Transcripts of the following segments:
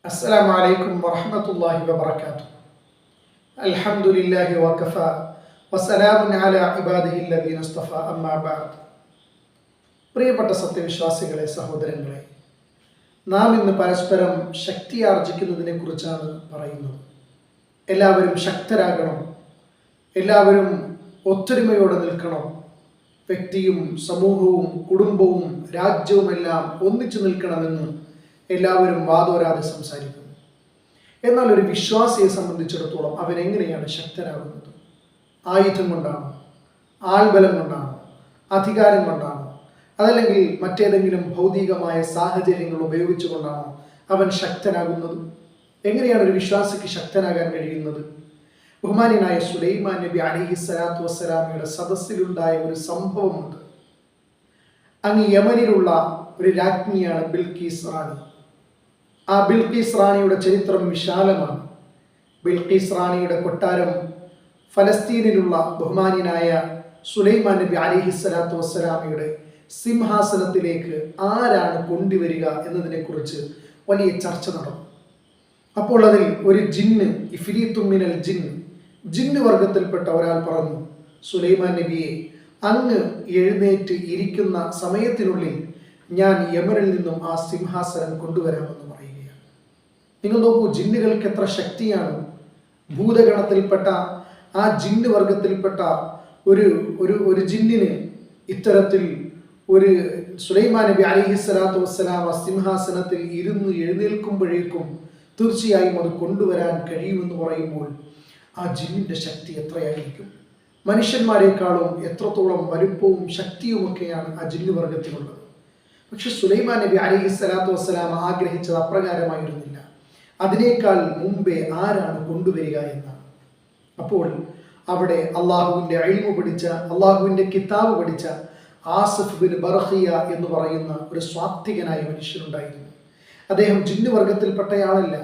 السلام عليكم ورحمة الله وبركاته. الحمد لله وكفى وسلام على عباده الذين اصطفى أما بعد. പ്രിയപ്പെട്ട സത്യവിശ്വാസികളെ, സഹോദരങ്ങളെ, നാം ഇന്ന് പരസ്പരം ശക്തി ആർജിക്കുന്നതിനെ കുറിച്ചാണ് പറയുന്നത്. എല്ലാവരും ശക്തരാകണം, എല്ലാവരും ഒത്തൊരുമയോടെ നിൽക്കണം. വ്യക്തിയും സമൂഹവും കുടുംബവും രാജ്യവുമെല്ലാം ഒന്നിച്ചു നിൽക്കണമെന്ന് എല്ലാവരും വാദോരാതെ സംസാരിക്കുന്നു. എന്നാൽ ഒരു വിശ്വാസിയെ സംബന്ധിച്ചിടത്തോളം അവൻ എങ്ങനെയാണ് ശക്തരാകുന്നത്? ആയുധം കൊണ്ടാണോ? ആൾബലം കൊണ്ടാണോ? അധികാരം കൊണ്ടാണോ? അതല്ലെങ്കിൽ മറ്റേതെങ്കിലും ഭൗതികമായ സാഹചര്യങ്ങൾ ഉപയോഗിച്ചുകൊണ്ടാണോ അവൻ ശക്തനാകുന്നത്? എങ്ങനെയാണ് ഒരു വിശ്വാസിക്ക് ശക്തനാകാൻ കഴിയുന്നത്? ബഹുമാന്യനായ സുലൈമാൻ നബി അലൈഹിസ്സലാത്തു വസ്സലാമയുടെ സദസ്സിലുണ്ടായ ഒരു സംഭവമുണ്ട്. അങ്ങ് യമനിലുള്ള ഒരു രാജ്ഞിയാണ് ബിൽക്കീസ് റാണി. ആ ബിൽക്കീസ് റാണിയുടെ ചരിത്രം വിശാലമാണ്. ബിൽക്കീസ് റാണിയുടെ കൊട്ടാരം ഫലസ്തീനിലുള്ള ബഹുമാന്യനായ സുലൈമാൻ നബി അലൈഹിസ്സലാത്തു വസ്സലാമയുടെ സിംഹാസനത്തിലേക്ക് ആരാണ് കൊണ്ടുവരിക എന്നതിനെക്കുറിച്ച് വലിയ ചർച്ച നടന്നു. അപ്പോൾ അതിൽ ഒരു ജിന്ന്, ഇഫ്രീത്തും മിനൽ ജിന്ന് വർഗത്തിൽപ്പെട്ട ഒരാൾ പറഞ്ഞു, സുലൈമാൻ നബിയെ, അങ്ങ് എഴുന്നേറ്റ് ഇരിക്കുന്ന സമയത്തിനുള്ളിൽ ഞാൻ യമനിൽ നിന്നും ആ സിംഹാസനം കൊണ്ടുവരാമെന്ന് പറയുകയാണ്. നിങ്ങൾ നോക്കൂ, ജിന്നുകൾക്ക് എത്ര ശക്തിയാണ്. ഭൂതഗണത്തിൽപ്പെട്ട ആ ജിന്ന് വർഗത്തിൽപ്പെട്ട ഒരു ജിന്നിന് ഇത്തരത്തിൽ ഒരു സുലൈമാൻ നബി അലൈഹിസ്സലാത്തു വസ്സലാം ആ സിംഹാസനത്തിൽ ഇരുന്ന് എഴുന്നേൽക്കുമ്പോഴേക്കും തീർച്ചയായും അത് കൊണ്ടുവരാൻ കഴിയുമെന്ന് പറയുമ്പോൾ ആ ജിന്നിൻ്റെ ശക്തി എത്രയായിരിക്കും? മനുഷ്യന്മാരെക്കാളും എത്രത്തോളം വലുപ്പവും ശക്തിയുമൊക്കെയാണ് ആ ജിന്നു വർഗത്തിനുള്ളത്. പക്ഷെ സുലൈമാൻ നബി അലൈഹിസ്സലാത്തു വസ്സലാം ആഗ്രഹിച്ചത് അപ്രകാരമായിരുന്നില്ല. അതിനേക്കാൾ മുമ്പേ ആരാണ് കൊണ്ടുവരിക എന്നാണ്. അപ്പോൾ അവിടെ അള്ളാഹുവിൻ്റെ ഇൽമു പഠിച്ച, അള്ളാഹുവിൻ്റെ കിതാബ് പഠിച്ച ആസിഫ് ബിൻ ബർഖിയ എന്ന് പറയുന്ന ഒരു സ്വാത്വികനായ മനുഷ്യനുണ്ടായിരുന്നു. അദ്ദേഹം ജിന്നു വർഗത്തിൽപ്പെട്ടയാളല്ല,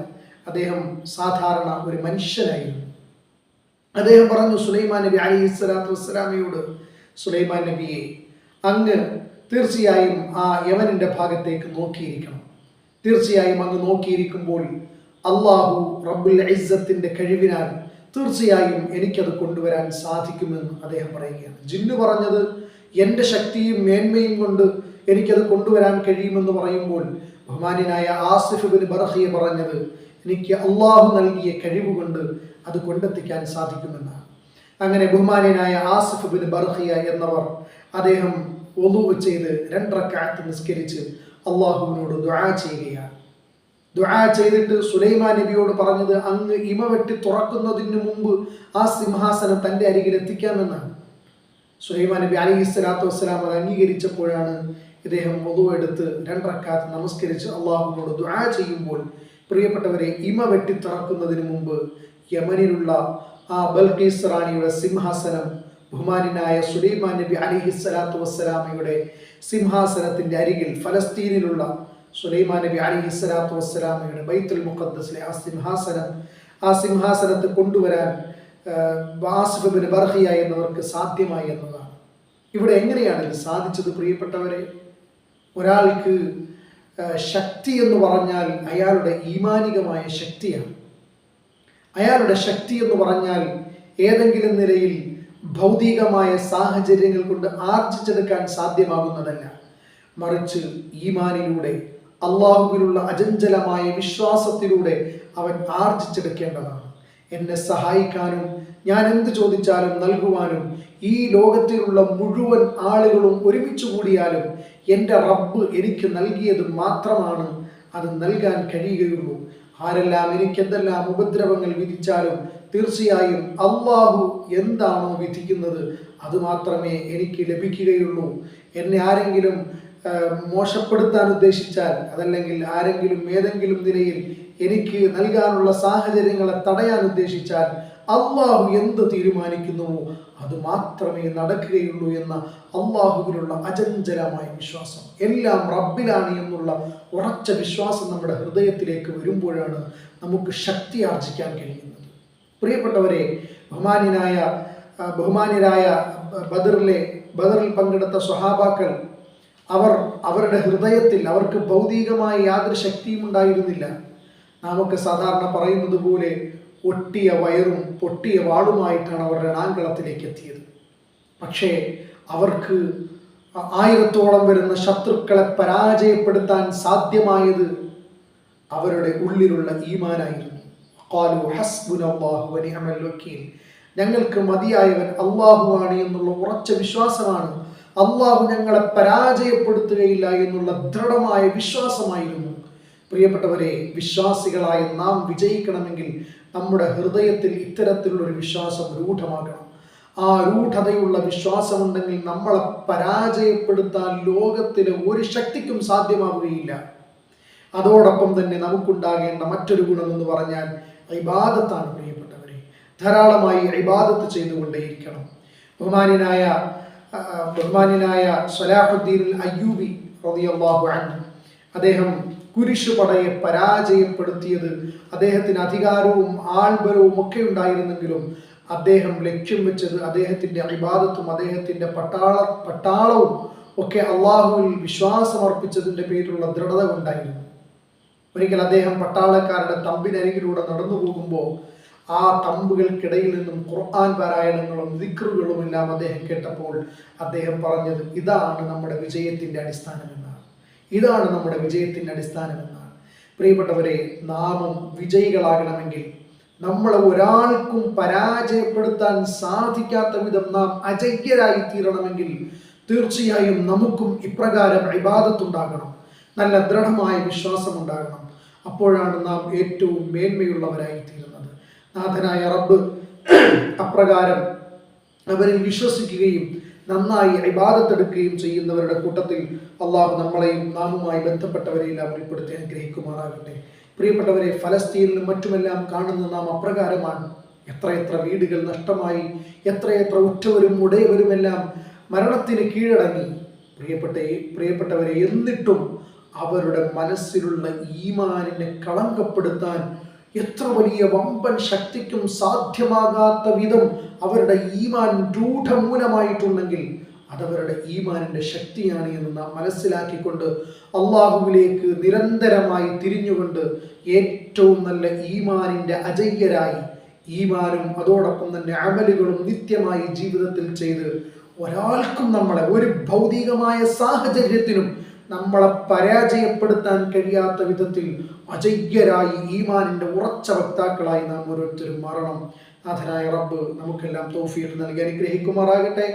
അദ്ദേഹം സാധാരണ ഒരു മനുഷ്യനായിരുന്നു. അദ്ദേഹം പറഞ്ഞു സുലൈമാൻ നബി അലൈഹിസ്സലാത്തു വസ്സലാമയോട്, സുലൈമാൻ നബിയെ, അങ്ങ് തീർച്ചയായും ആ യമനിൻ്റെ ഭാഗത്തേക്ക് നോക്കിയിരിക്കണം. തീർച്ചയായും അങ്ങ് നോക്കിയിരിക്കുമ്പോൾ അള്ളാഹു റബ്ബുൽ ഇസ്സത്തിൻ്റെ കഴിവിനാൽ തീർച്ചയായും എനിക്കത് കൊണ്ടുവരാൻ സാധിക്കുമെന്ന് അദ്ദേഹം പറയുകയാണ്. ജിന്നു പറഞ്ഞത് എൻ്റെ ശക്തിയും മേന്മയും കൊണ്ട് എനിക്കത് കൊണ്ടുവരാൻ കഴിയുമെന്ന് പറയുമ്പോൾ ബഹുമാന്യനായ ആസിഫ് ബിൻ ബർഖിയ പറഞ്ഞത് എനിക്ക് അള്ളാഹു നൽകിയ കഴിവ് കൊണ്ട് അത് കൊണ്ടെത്തിക്കാൻ സാധിക്കുമെന്നാണ്. അങ്ങനെ ബഹുമാന്യനായ ആസിഫ് ബിൻ ബർഖിയ എന്നവർ അദ്ദേഹം വുളൂ ചെയ്ത് 2 റക്അത്ത് നിസ്കരിച്ച് അള്ളാഹുവിനോട് ദുആ ചെയ്യുകയാണ്. ദുആ ചെയ്തിട്ട് സുലൈമാൻ നബിയോട് പറഞ്ഞത്, അങ്ങ് ഇമ വെട്ടി തുറക്കുന്നതിന് മുമ്പ് ആ സിംഹാസനം തൻ്റെ അരികിൽ എത്തിക്കാമെന്നാണ്. സുലൈമാൻ നബി അലൈഹിസ്സലാത്തു വസ്സലാം അത് അംഗീകരിച്ചപ്പോഴാണ് ഇദ്ദേഹം വുളൂ എടുത്ത് 2 റക്അത്ത് നമസ്കരിച്ച് അള്ളാഹുവിനോട് ദുആ ചെയ്യുമ്പോൾ, പ്രിയപ്പെട്ടവരെ, ഇമ വെട്ടി തുറക്കുന്നതിന് മുമ്പ് യമനിലുള്ള ആ ബൽഖീസ് റാണിയുടെ സിംഹാസനം ബഹുമാന്യനായ സുലൈമാൻ നബി അലൈഹിസ്സലാത്തു വസ്സലാമയുടെ സിംഹാസനത്തിൻ്റെ അരികിൽ ഫലസ്തീനിലുള്ള സുലൈമാൻ നബി അലൈഹിസ്സലാത്തു വസ്സലാമയുടെ ബൈത്തുൽ മുഖദ്ദസിലെ ആ സിംഹാസനത്തെ കൊണ്ടുവരാൻ ആസിഫ് ബിൻ ബർഖിയ എന്നവർക്ക് സാധ്യമായി എന്നതാണ്. ഇവിടെ എങ്ങനെയാണ് ഇത് സാധിച്ചത്? പ്രിയപ്പെട്ടവരെ, ഒരാൾക്ക് ശക്തി എന്ന് പറഞ്ഞാൽ അയാളുടെ ഈമാനികമായ ശക്തിയാണ്. അയാളുടെ ശക്തി എന്ന് പറഞ്ഞാൽ ഏതെങ്കിലും നിലയിൽ ഭൗതികമായ സാഹചര്യങ്ങൾ കൊണ്ട് ആർജിച്ചെടുക്കാൻ സാധ്യമാകുന്നതല്ല. മറിച്ച് ഈമാനിലൂടെ, അള്ളാഹുവിലുള്ള അചഞ്ചലമായ വിശ്വാസത്തിലൂടെ അവൻ ആർജിച്ചെടുക്കേണ്ടതാണ്. എന്നെ സഹായിക്കാനും ഞാൻ എന്ത് ചോദിച്ചാലും നൽകുവാനും ഈ ലോകത്തിലുള്ള മുഴുവൻ ആളുകളും ഒരുമിച്ച് കൂടിയാലും എൻ്റെ റബ്ബ് എനിക്ക് നൽകിയത് മാത്രമാണ് അത് നൽകാൻ കഴിയുകയുള്ളൂ. ആരെല്ലാം എനിക്ക് എന്തെല്ലാം ഉപദ്രവങ്ങൾ വിധിച്ചാലും തീർച്ചയായും അള്ളാഹു എന്താണോ വിധിക്കുന്നത് അത് മാത്രമേ എനിക്ക് ലഭിക്കുകയുള്ളൂ. എന്നെ ആരെങ്കിലും മോശപ്പെടുത്താൻ ഉദ്ദേശിച്ചാൽ, അതല്ലെങ്കിൽ ആരെങ്കിലും ഏതെങ്കിലും നിലയിൽ എനിക്ക് നൽകാനുള്ള സാഹചര്യങ്ങളെ തടയാൻ ഉദ്ദേശിച്ചാൽ അള്ളാഹു എന്ത് തീരുമാനിക്കുന്നുവോ അത് മാത്രമേ നടക്കുകയുള്ളൂ എന്ന അള്ളാഹുവിനുള്ള അചഞ്ചലമായ വിശ്വാസം, എല്ലാം റബ്ബിലാണ് എന്നുള്ള ഉറച്ച വിശ്വാസം നമ്മുടെ ഹൃദയത്തിലേക്ക് വരുമ്പോഴാണ് നമുക്ക് ശക്തി ആർജിക്കാൻ കഴിയുന്നത്. പ്രിയപ്പെട്ടവരെ, ബഹുമാന്യരായ ബദറിൽ പങ്കെടുത്ത സ്വഹാബാക്കൾ അവരുടെ ഹൃദയത്തിൽ അവർക്ക് ഭൗതികമായ യാതൊരു ശക്തിയും ഉണ്ടായിരുന്നില്ല. നാമൊക്കെ സാധാരണ പറയുന്നത് പോലെ ഒട്ടിയ വയറും പൊട്ടിയ വാളുമായിട്ടാണ് അവർ രണാങ്കളത്തിലേക്ക് എത്തിയത്. പക്ഷേ അവർക്ക് 1000-ഓളം വരുന്ന ശത്രുക്കളെ പരാജയപ്പെടുത്താൻ സാധ്യമായത് അവരുടെ ഉള്ളിലുള്ള ഈമാനായിരുന്നു. ഖാലു ഹസ്ബുനല്ലാഹു വനിഅമൽ വക്കീൽ, ഞങ്ങൾക്ക് മതിയായവൻ അല്ലാഹുവാണ് എന്നുള്ള ഉറച്ച വിശ്വാസമാണ്. അല്ലാഹു ഞങ്ങളെ പരാജയപ്പെടുത്തുകയില്ല എന്നുള്ള ദൃഢമായ വിശ്വാസമായിരുന്നു. പ്രിയപ്പെട്ടവരെ, വിശ്വാസികളായ നാം വിജയിക്കണമെങ്കിൽ നമ്മുടെ ഹൃദയത്തിൽ ഇത്തരത്തിലുള്ളൊരു വിശ്വാസം രൂഢമാകണം. ആ രൂഢതയുള്ള വിശ്വാസമുണ്ടെങ്കിൽ നമ്മളെ പരാജയപ്പെടുത്താൻ ലോകത്തിലെ ഒരു ശക്തിക്കും സാധ്യമാവുകയില്ല. അതോടൊപ്പം തന്നെ നമുക്കുണ്ടാകേണ്ട മറ്റൊരു ഗുണമെന്ന് പറഞ്ഞാൽ ഇബാദത്താണ്. പ്രിയപ്പെട്ടവരെ, ധാരാളമായി ഇബാദത്ത് ചെയ്തുകൊണ്ടേയിരിക്കണം. ബഹുമാന്യനായ സ്വലാഹുദ്ദീൻ അയ്യൂബി റളിയല്ലാഹു അൻഹു, അദ്ദേഹം കുരിശുപടയെ പരാജയപ്പെടുത്തിയത് അദ്ദേഹത്തിന് അധികാരവും ആൾബലവും ഒക്കെ ഉണ്ടായിരുന്നെങ്കിലും അദ്ദേഹം ലക്ഷ്യം വെച്ചത് അദ്ദേഹത്തിൻ്റെ ഇബാദത്തും അദ്ദേഹത്തിൻ്റെ പട്ടാളവും ഒക്കെ അള്ളാഹുവിൽ വിശ്വാസമർപ്പിച്ചതിൻ്റെ പേരിലുള്ള ദൃഢത കൊണ്ടായിരുന്നു. ഒരിക്കൽ അദ്ദേഹം പട്ടാളക്കാരുടെ തമ്പിനരികിലൂടെ നടന്നു പോകുമ്പോൾ ആ തമ്പുകൾക്കിടയിൽ നിന്നും ഖുർആൻ പാരായണങ്ങളും ദിക്റുകളും എല്ലാം അദ്ദേഹം കേട്ടപ്പോൾ അദ്ദേഹം പറഞ്ഞത്, ഇതാണ് നമ്മുടെ വിജയത്തിൻ്റെ അടിസ്ഥാനമെന്നാണ്. ഇതാണ് നമ്മുടെ വിജയത്തിൻ്റെ അടിസ്ഥാനമെന്നാണ്. പ്രിയപ്പെട്ടവരെ, നാമും വിജയികളാകണമെങ്കിൽ നമ്മളെ ഒരാൾക്കും പരാജയപ്പെടുത്താൻ സാധിക്കാത്ത വിധം നാം അജയ്യരായി തീരണമെങ്കിൽ തീർച്ചയായും നമുക്കും ഇപ്രകാരം ഇബാദത്തുണ്ടാകണം, നല്ല ദൃഢമായ വിശ്വാസമുണ്ടാകണം. അപ്പോഴാണ് നാം ഏറ്റവും മേന്മയുള്ളവരായി തീരുന്നത്. നാഥനായ റബ്ബ് അപ്രകാരം അവരിൽ വിശ്വസിക്കുകയും നന്നായി ഇബാദത്തെടുക്കുകയും ചെയ്യുന്നവരുടെ കൂട്ടത്തിൽ അള്ളാഹു നമ്മളെയും നാമുമായി ബന്ധപ്പെട്ടവരെയെല്ലാം ഉൾപ്പെടുത്തി അനുഗ്രഹിക്കുമാറാകട്ടെ. പ്രിയപ്പെട്ടവരെ, ഫലസ്തീനിലും മറ്റുമെല്ലാം കാണുന്ന നാം അപ്രകാരമാണ്. എത്രയെത്ര വീടുകൾ നഷ്ടമായി, എത്രയെത്ര ഉറ്റവരും ഉടയവരുമെല്ലാം മരണത്തിന് കീഴടങ്ങി. പ്രിയപ്പെട്ടവരെ, എന്നിട്ടും അവരുടെ മനസ്സിലുള്ള ഈമാനിനെ കളങ്കപ്പെടുത്താൻ എത്ര വലിയ വമ്പൻ ശക്തിക്കും സാധ്യമാകാത്ത വിധം അവരുടെ ഈമാൻ രൂഢമൂലമായിട്ടുണ്ടെങ്കിൽ അതവരുടെ ഈമാനിൻ്റെ ശക്തിയാണ് എന്ന് നാം മനസ്സിലാക്കിക്കൊണ്ട് അള്ളാഹുവിലേക്ക് നിരന്തരമായി തിരിഞ്ഞുകൊണ്ട് ഏറ്റവും നല്ല ഈമാനിൻ്റെ അജയ്യരായി ഈമാനും അതോടൊപ്പം തന്നെ അമലുകളും നിത്യമായി ജീവിതത്തിൽ ചെയ്ത് ഒരാൾക്കും നമ്മളെ ഒരു ഭൗതികമായ സാഹചര്യത്തിനും നമ്മളെ പരാജയപ്പെടുത്താൻ കഴിയാത്ത വിധത്തിൽ അജയ്യരായി ഈമാനിൻ്റെ ഉറച്ച വക്താക്കളായി നാം ഓരോരുത്തരും മാറണം. നാഥനായ റബ്ബ് നമുക്കെല്ലാം തൗഫീഖ് നൽകി അനുഗ്രഹിക്കുമാറാകട്ടെ.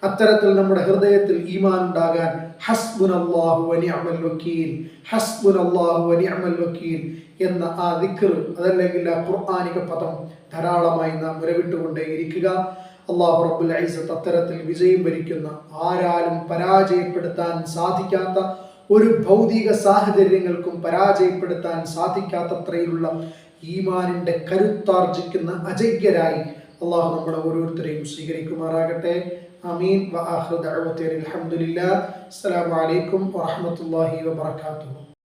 അത്തരത്തിൽ നമ്മുടെ ഹൃദയത്തിൽ ഈമാൻ ഉണ്ടാകാൻ ഹസ്ബുനല്ലാഹു വനിഅമൽ വക്കീൽ, ഹസ്ബുനല്ലാഹു വനിഅമൽ വക്കീൽ എന്ന ആ ദിക്ർ, അതല്ലെങ്കിൽ ആ ഖുർആനിക പദം ധാരാളമായി നാം ഉരവിട്ടുകൊണ്ടേയിരിക്കുക. അല്ലാഹു റബ്ബുൽ ഇസ്സത്ത് അത്തരത്തിൽ വിജയം വരിക്കുന്ന, ആരാലും പരാജയപ്പെടുത്താൻ സാധിക്കാത്ത, ഒരു ഭൗതിക സാഹചര്യങ്ങൾക്കും പരാജയപ്പെടുത്താൻ സാധിക്കാത്തത്രയിലുള്ള ഈമാനിൻ്റെ കരുത്താർജിക്കുന്ന അജയ്യരായി അള്ളാഹു നമ്മളെ ഓരോരുത്തരെയും സ്വീകരിക്കുമാറാകട്ടെ. ആമീൻ. വആഖിറു ദഅവതന അൽഹംദുലില്ലാഹ്. അസ്സലാമു അലൈക്കും വറഹ്മത്തുള്ളാഹി വബറകാതുഹു.